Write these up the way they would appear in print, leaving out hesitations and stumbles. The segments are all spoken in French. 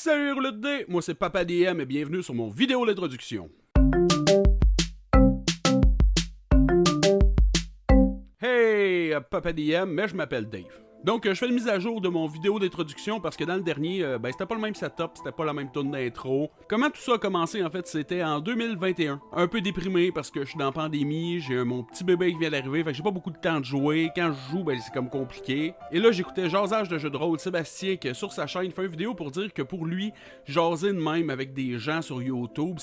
Salut les roulettes de dés, moi c'est Papa DM et bienvenue sur mon vidéo d'introduction. Hey, Papa DM, mais je m'appelle Dave. Donc, je fais une mise à jour de mon vidéo d'introduction parce que dans le dernier, c'était pas le même setup, c'était pas la même tonne d'intro. Comment tout ça a commencé, en fait, c'était en 2021. Un peu déprimé parce que je suis dans la pandémie, j'ai mon petit bébé qui vient d'arriver, fait que j'ai pas beaucoup de temps de jouer. Quand je joue, c'est comme compliqué. Et là, j'écoutais Jasage de jeux de rôle, Sébastien, qui sur sa chaîne fait une vidéo pour dire que pour lui, jaser de même avec des gens sur YouTube,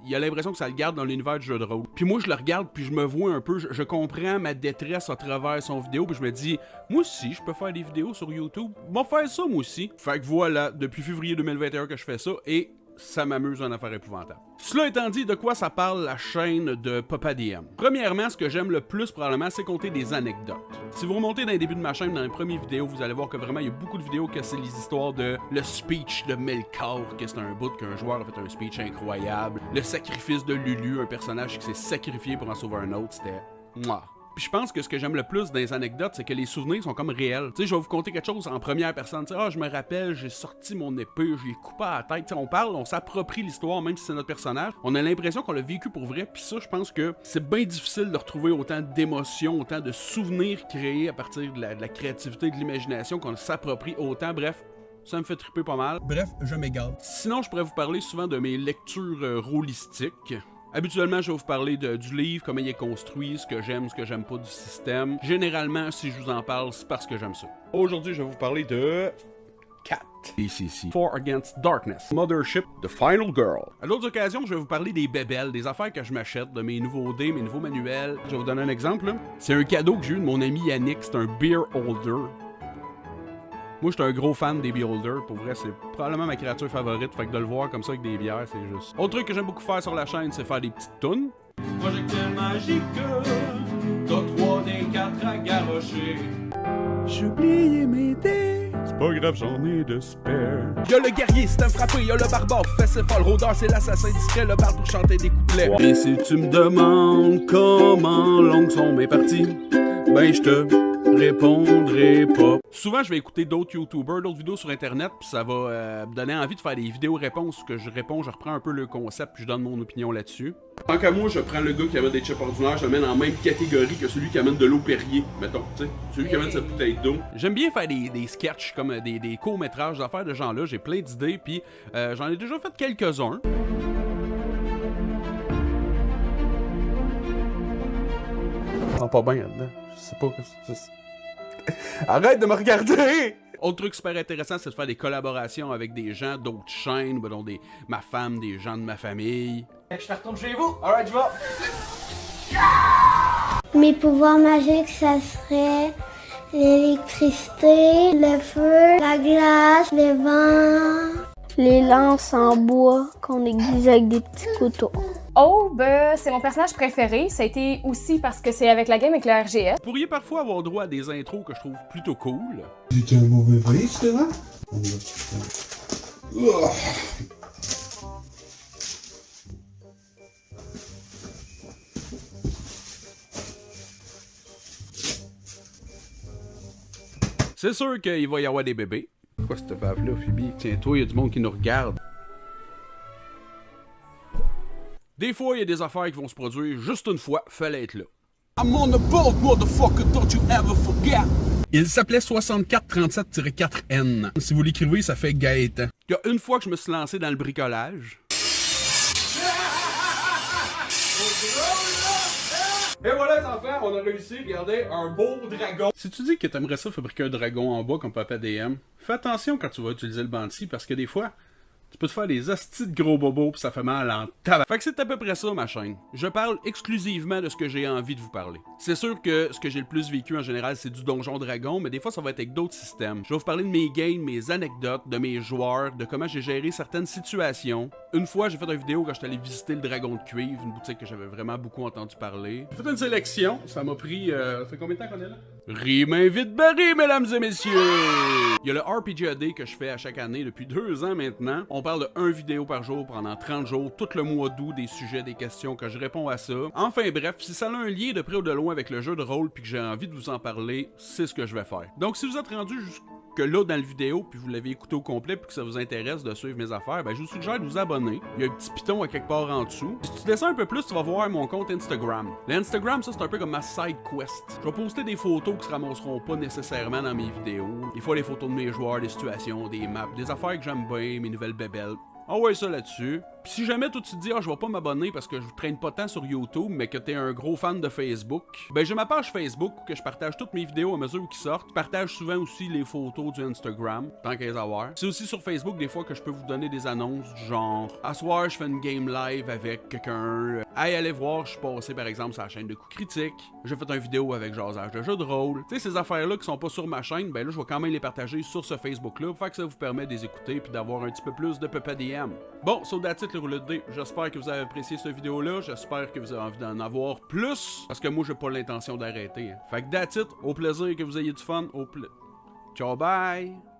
il a l'impression que ça le garde dans l'univers du jeu de rôle. Puis moi, je le regarde, puis je me vois un peu, je comprends ma détresse à travers son vidéo, puis je me dis, moi aussi, je peux faire des vidéos sur YouTube. Moi, faire ça, moi aussi. Fait que voilà, depuis février 2021 que je fais ça, et ça m'amuse en affaire épouvantable. Cela étant dit, de quoi ça parle la chaîne de Papa DM? Premièrement, ce que j'aime le plus probablement, c'est compter des anecdotes. Si vous remontez dans les débuts de ma chaîne, dans les premières vidéos, vous allez voir que vraiment, il y a beaucoup de vidéos que c'est les histoires de le speech de Melkor, que c'est un bout qu'un joueur a fait un speech incroyable, le sacrifice de Lulu, un personnage qui s'est sacrifié pour en sauver un autre, c'était... Mouah. Puis je pense que ce que j'aime le plus dans les anecdotes, c'est que les souvenirs sont comme réels. Tu sais, je vais vous conter quelque chose en première personne. Tu sais, je me rappelle, j'ai sorti mon épée, j'ai coupé à la tête. Tu sais, on parle, on s'approprie l'histoire, même si c'est notre personnage. On a l'impression qu'on l'a vécu pour vrai. Puis ça, je pense que c'est bien difficile de retrouver autant d'émotions, autant de souvenirs créés à partir de la créativité, de l'imagination, qu'on s'approprie autant. Bref, ça me fait triper pas mal. Bref, je m'égale. Sinon, je pourrais vous parler souvent de mes lectures rôlistiques. Habituellement, je vais vous parler du livre, comment il est construit, ce que j'aime pas du système. Généralement, si je vous en parle, c'est parce que j'aime ça. Aujourd'hui, je vais vous parler de... Cat. ACC. For Against Darkness. Mothership, The Final Girl. À d'autres occasions, je vais vous parler des bébelles, des affaires que je m'achète, de mes nouveaux dés, mes nouveaux manuels. Je vais vous donner un exemple, là. C'est un cadeau que j'ai eu de mon ami Yannick, c'est un beer holder. Moi, je suis un gros fan des beer holders. Pour vrai, c'est probablement ma créature favorite. Fait que de le voir comme ça avec des bières, c'est juste... Autre truc que j'aime beaucoup faire sur la chaîne, c'est faire des petites tunes. Projectile magique, t'as 3 des 4 à garrocher. J'ai oublié mes dés. C'est pas grave, j'en ai de spare. Y'a le guerrier, c'est un frappé. Y'a le barbare, festival, rôdeur, c'est l'assassin discret. Le barde pour chanter des couplets. Et si tu me demandes comment longues sont mes parties, ben je te... répondrai pas. Souvent, je vais écouter d'autres YouTubers, d'autres vidéos sur Internet, puis ça va me donner envie de faire des vidéos-réponses où que je réponds, je reprends un peu le concept, puis je donne mon opinion là-dessus. Tant qu'à moi, je prends le gars qui amène des chips ordinaires, je le mets dans la même catégorie que celui qui amène de l'eau Perrier, mettons, tu sais, celui qui amène cette bouteille d'eau. J'aime bien faire des sketchs, comme des courts-métrages, d'affaires de gens-là, j'ai plein d'idées, puis j'en ai déjà fait quelques-uns. Pas bien là-dedans, je sais pas, arrête de me regarder! Autre truc super intéressant, c'est de faire des collaborations avec des gens d'autres chaînes, dont ma femme, des gens de ma famille. Je te retourne chez vous, alright, je vais. Mes pouvoirs magiques, ça serait l'électricité, le feu, la glace, le vent. Les lances en bois qu'on aiguise avec des petits couteaux. Oh, ben, c'est mon personnage préféré. Ça a été aussi parce que c'est avec la game avec le RGS. Vous pourriez parfois avoir droit à des intros que je trouve plutôt cool. J'étais un mauvais vrai, c'est vrai? C'est sûr qu'il va y avoir des bébés. Quoi cette bave-là, Phoebe? Tiens-toi, il y a du monde qui nous regarde. Des fois, il y a des affaires qui vont se produire juste une fois, fallait être là. I'm on the boat, motherfucker, don't you ever forget! Il s'appelait 6437-4N. Si vous l'écrivez, ça fait Gaëtan. Il y a une fois que je me suis lancé dans le bricolage. Et voilà les enfants, on a réussi à garder un beau dragon. Si tu dis que t'aimerais ça fabriquer un dragon en bois comme Papa DM, fais attention quand tu vas utiliser le bandit parce que des fois, tu peux te faire des hosties de gros bobos pis ça fait mal en tabac. Fait que c'est à peu près ça ma chaîne. Je parle exclusivement de ce que j'ai envie de vous parler. C'est sûr que ce que j'ai le plus vécu en général c'est du Donjon Dragon, mais des fois ça va être avec d'autres systèmes. Je vais vous parler de mes games, mes anecdotes, de mes joueurs, de comment j'ai géré certaines situations. Une fois j'ai fait une vidéo quand j'étais allé visiter le Dragon de Cuivre, une boutique que j'avais vraiment beaucoup entendu parler. J'ai fait une sélection, ça m'a pris... ça fait combien de temps qu'on est là? Rime vite barré, mesdames et messieurs! Il y a le RPG AD que je fais à chaque année depuis 2 ans maintenant. On parle de 1 vidéo par jour pendant 30 jours, tout le mois d'août, des sujets, des questions, que je réponds à ça. Enfin bref, si ça a un lien de près ou de loin avec le jeu de rôle puis que j'ai envie de vous en parler, c'est ce que je vais faire. Donc si vous êtes rendu que là, dans la vidéo, puis vous l'avez écouté au complet, puis que ça vous intéresse de suivre mes affaires, ben je vous suggère de vous abonner. Il y a un petit piton à quelque part en dessous. Si tu descends un peu plus, tu vas voir mon compte Instagram. L'Instagram, ça, c'est un peu comme ma side quest. Je vais poster des photos qui se ramasseront pas nécessairement dans mes vidéos. Des fois, les photos de mes joueurs, des situations, des maps, des affaires que j'aime bien, mes nouvelles bébelles. Envoie ça là-dessus. Puis si jamais toi tu te dis je vais pas m'abonner parce que je traîne pas tant sur YouTube, mais que t'es un gros fan de Facebook, ben j'ai ma page Facebook où que je partage toutes mes vidéos à mesure qu'ils sortent. Je partage souvent aussi les photos du Instagram, tant qu'à les avoir. C'est aussi sur Facebook des fois que je peux vous donner des annonces du genre à soir je fais une game live avec quelqu'un. Hey, allez voir, je suis passé par exemple sur la chaîne de Coups Critiques. J'ai fait une vidéo avec jasage de jeux de rôle. Tu sais, ces affaires-là qui sont pas sur ma chaîne, ben là je vais quand même les partager sur ce Facebook-là pour faire que ça vous permet de les écouter puis d'avoir un petit peu plus de PPDM. Bon, so that's it, le roulette de dés. J'espère que vous avez apprécié cette vidéo-là. J'espère que vous avez envie d'en avoir plus. Parce que moi, j'ai pas l'intention d'arrêter. Fait que that's it. Au plaisir que vous ayez du fun. Ciao, bye!